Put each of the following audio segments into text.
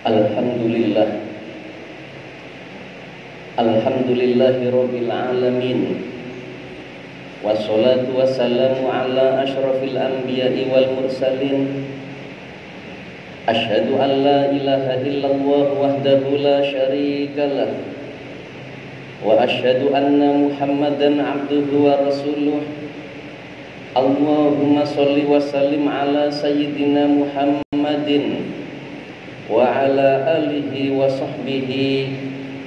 Alhamdulillah. Alhamdulillahi rabbil alamin. Wassalatu wassalamu ala asyrafil anbiya'i wal mursalin. Asyhadu an la ilaha illallah wahdahu la syarikalah. Wa asyhadu anna Muhammadan abduhu wa rasuluh. Allahumma sholli wa sallim ala sayyidina Muhammadin wa ala alihi wa sahbihi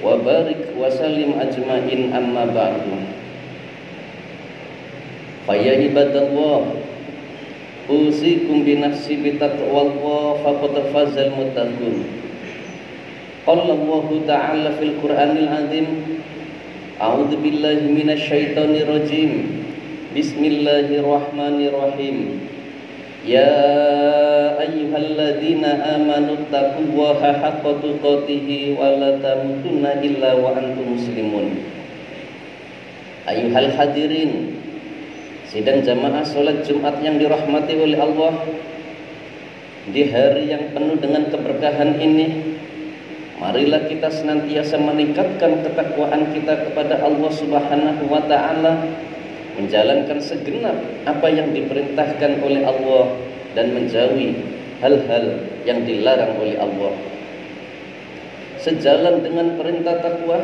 wa barik wa sallim ajmain, amma ba'du. Fa ya ibadallah, usikum bi nafsi bi taqwallah faqad fazal muttaqun. Qala Allah ta'ala fil Qur'anil azim, a'udzu billahi minasy syaithanir rajim. Bismillahirrahmanirrahim. Ya ayyuhalladzina amanu taqullaha haqqa tuqatih wa la tamutunna illa wa antum muslimun. Ayyuhal hadirin, sidang jamaah salat Jumat yang dirahmati oleh Allah, di hari yang penuh dengan keberkahan ini, marilah kita senantiasa meningkatkan ketakwaan kita kepada Allah Subhanahu wa taala, menjalankan segenap apa yang diperintahkan oleh Allah dan menjauhi hal-hal yang dilarang oleh Allah. Sejalan dengan perintah takwa,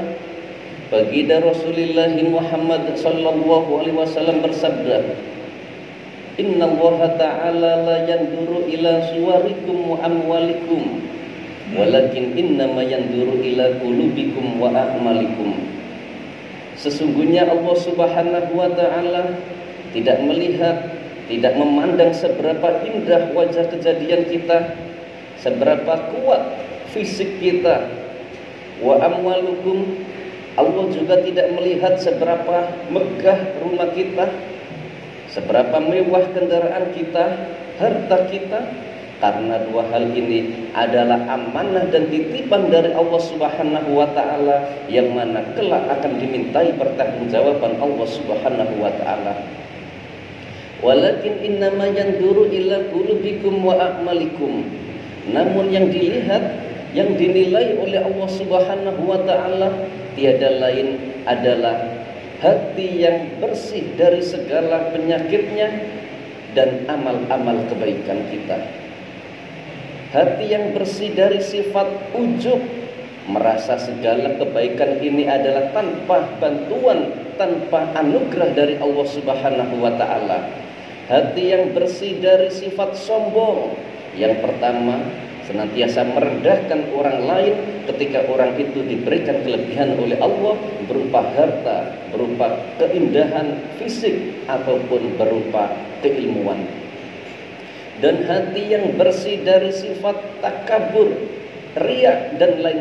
baginda Rasulullah Muhammad sallallahu alaihi wasallam bersabda, "Inna Allah ta'ala la yanduru ila suwarikum wa amwalikum, walakin innama yanduru ila qulubikum wa a'malikum." Sesungguhnya Allah Subhanahu wa ta'ala tidak melihat, tidak memandang seberapa indah wajah kejadian kita, seberapa kuat fisik kita. Wa amwalukum, Allah juga tidak melihat seberapa megah rumah kita, seberapa mewah kendaraan kita, harta kita. Karena dua hal ini adalah amanah dan titipan dari Allah Subhanahu wa ta'ala, yang mana kelak akan dimintai pertanggungjawaban Allah Subhanahu wa ta'ala. Walakin innama yanduru ila qulubikum wa a'malikum. Namun yang dilihat, yang dinilai oleh Allah Subhanahu wa ta'ala tiada lain adalah hati yang bersih dari segala penyakitnya dan amal-amal kebaikan kita. Hati yang bersih dari sifat ujub, merasa segala kebaikan ini adalah tanpa bantuan, tanpa anugerah dari Allah Subhanahu wa ta'ala. Hati yang bersih dari sifat sombong, yang pertama senantiasa merendahkan orang lain ketika orang itu diberikan kelebihan oleh Allah berupa harta, berupa keindahan fisik, ataupun berupa keilmuan. Dan hati yang bersih dari sifat takabur, riya, dan lain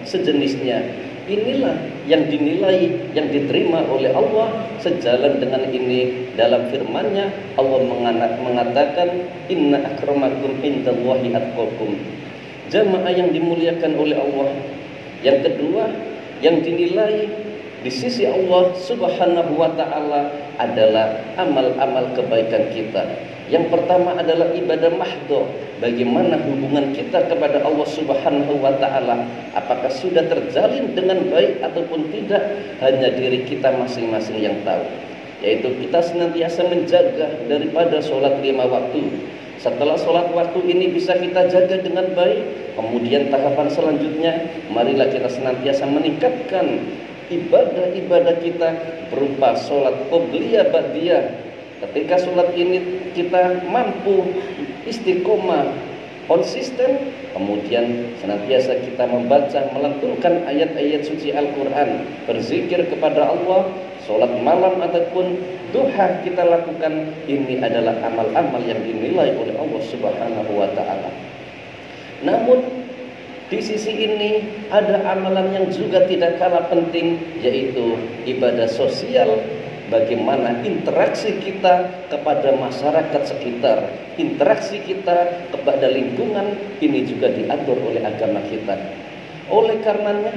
sejenisnya. Inilah yang dinilai, yang diterima oleh Allah. Sejalan dengan ini, dalam firman-Nya Allah mengatakan, inna akramakum indallahi atqakum. Jamaah yang dimuliakan oleh Allah. Yang kedua, yang dinilai di sisi Allah Subhanahu wa ta'ala adalah amal-amal kebaikan kita. Yang pertama adalah ibadah mahdoh. Bagaimana hubungan kita kepada Allah Subhanahu wa ta'ala, apakah sudah terjalin dengan baik ataupun tidak, hanya diri kita masing-masing yang tahu. Yaitu kita senantiasa menjaga daripada sholat 5 waktu. Setelah sholat waktu ini bisa kita jaga dengan baik, kemudian tahapan selanjutnya, marilah kita senantiasa meningkatkan ibadah-ibadah kita berupa sholat qobliyah ba'diyah. Ketika sholat ini kita mampu istiqomah, konsisten, kemudian senantiasa kita membaca, melantunkan ayat-ayat suci Al-Quran, berzikir kepada Allah, sholat malam ataupun duha kita lakukan. Ini adalah amal-amal yang dinilai oleh Allah Subhanahu wa ta'ala. Namun di sisi ini ada amalan yang juga tidak kalah penting, yaitu ibadah sosial. Bagaimana interaksi kita kepada masyarakat sekitar, interaksi kita kepada lingkungan, ini juga diatur oleh agama kita. Oleh karenanya,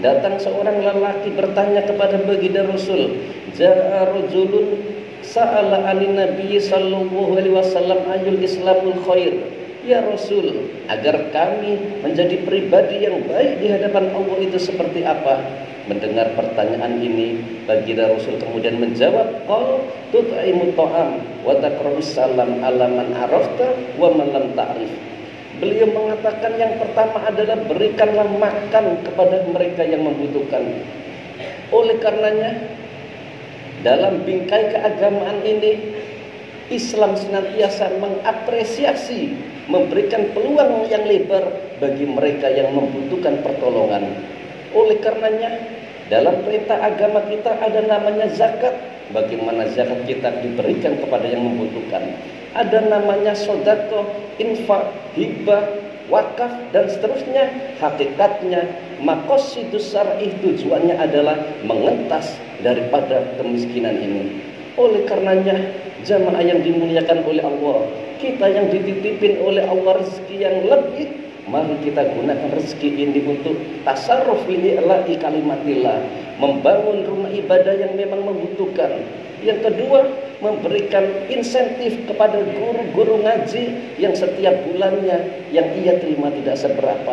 datang seorang lelaki bertanya kepada baginda Rasul, ja'a rajulun sa'ala 'anin nabiy sallallahu alaihi wasallam ayyul islamul khair. Ya Rasul, agar kami menjadi pribadi yang baik di hadapan Allah itu seperti apa? Mendengar pertanyaan ini, baginda Rasul kemudian menjawab, qal tut'imut ta'am wa taqra'us salam ala man arafta wa man lam ta'rif. Beliau mengatakan yang pertama adalah berikanlah makan kepada mereka yang membutuhkan. Oleh karenanya, dalam bingkai keagamaan ini, Islam senantiasa mengapresiasi, memberikan peluang yang lebar bagi mereka yang membutuhkan pertolongan. Oleh karenanya, dalam perintah agama kita ada namanya zakat. Bagaimana zakat kita diberikan kepada yang membutuhkan. Ada namanya sedekah, infak, hibah, wakaf, dan seterusnya. Hakikatnya, maqasidus syar'i, tujuannya adalah mengentas daripada kemiskinan ini. Oleh karenanya, jamaah yang dimuliakan oleh Allah, kita yang dititipin oleh Allah rezeki yang lebih, mari kita gunakan rezeki ini untuk tasarruf li'i'la'i kalimatillah, membangun rumah ibadah yang memang membutuhkan. Yang kedua, memberikan insentif kepada guru-guru ngaji yang setiap bulannya yang ia terima tidak seberapa.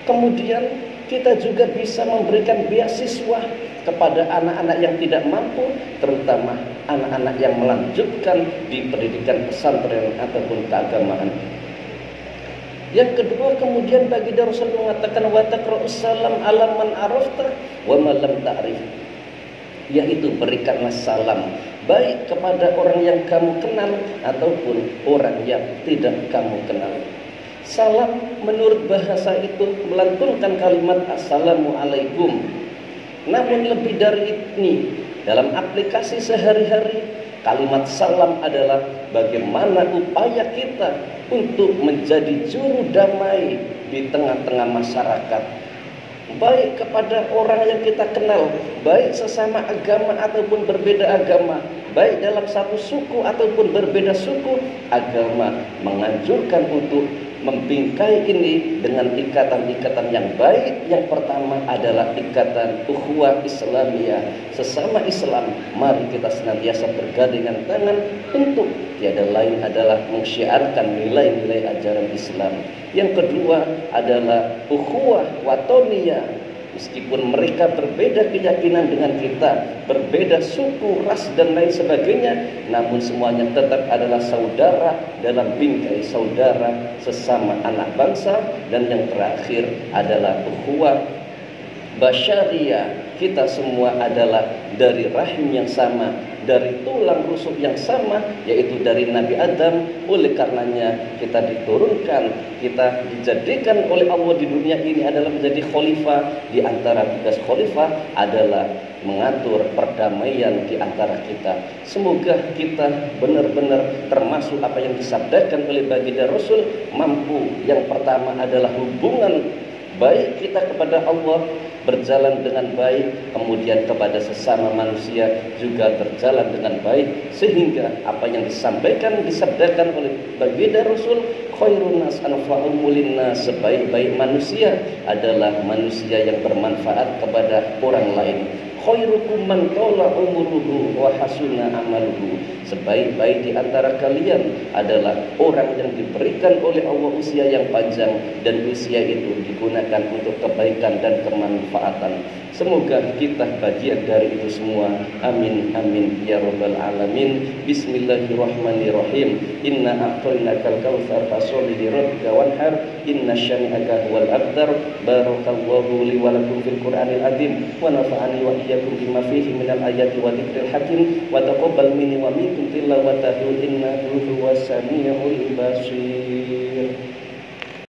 Kemudian kita juga bisa memberikan beasiswa kepada anak-anak yang tidak mampu, terutama anak-anak yang melanjutkan di pendidikan pesantren ataupun keagamaan. Yang kedua, kemudian baginda Rasul mengatakan wa taqra'us salam ala man arafta wa man lam ta'rif, yaitu berikanlah salam baik kepada orang yang kamu kenal ataupun orang yang tidak kamu kenal. Salam menurut bahasa itu melantunkan kalimat assalamualaikum. Namun lebih dari ini, dalam aplikasi sehari-hari, kalimat salam adalah bagaimana upaya kita untuk menjadi juru damai di tengah-tengah masyarakat, baik kepada orang yang kita kenal, baik sesama agama ataupun berbeda agama, baik dalam satu suku ataupun berbeda suku. Agama menganjurkan untuk membingkai ini dengan ikatan-ikatan yang baik. Yang pertama adalah ikatan ukhuwah Islamiyah, sesama Islam. Mari kita senantiasa bergandengan tangan untuk tiada lain adalah mensyiarkan nilai-nilai ajaran Islam. Yang kedua adalah ukhuwah watoniyah. Meskipun mereka berbeda keyakinan dengan kita, berbeda suku, ras, dan lain sebagainya, namun semuanya tetap adalah saudara dalam bingkai saudara sesama anak bangsa. Dan yang terakhir adalah ukhuwah basyariah. Kita semua adalah dari rahim yang sama, dari tulang rusuk yang sama, yaitu dari Nabi Adam. Oleh karenanya kita diturunkan, kita dijadikan oleh Allah di dunia ini adalah menjadi khalifah. Di antara tugas khalifah adalah mengatur perdamaian di antara kita. Semoga kita benar-benar termasuk apa yang disabdakan oleh baginda Rasul, mampu. Yang pertama adalah hubungan baik kita kepada Allah berjalan dengan baik, kemudian kepada sesama manusia juga berjalan dengan baik, sehingga apa yang disampaikan, disabdakan oleh baginda Rasul, khairun nas anfa'uhum linnas, sebaik-baik manusia adalah manusia yang bermanfaat kepada orang lain. Khairukum man tala umuruhu wa hasuna amaluhu, sebaik-baik di antara kalian adalah orang yang diberikan oleh Allah usia yang panjang dan usia itu digunakan untuk kebaikan dan kemanfaatan. Semoga kita bagian dari itu semua. Amin amin ya rabbal alamin. Bismillahirrahmanirrahim. Inna a'tainakal kautsar fasholli li rabbika wanhar. Inna syani'aka huwal abtar. Barakallahu li wa lakum fil Qur'anil azim wa nafa'ani wa iyyakum bima fihi minal ayati wa dzikril hakim wa taqabbal minni wa minkum tilawatahu innahu huwas samiul basir.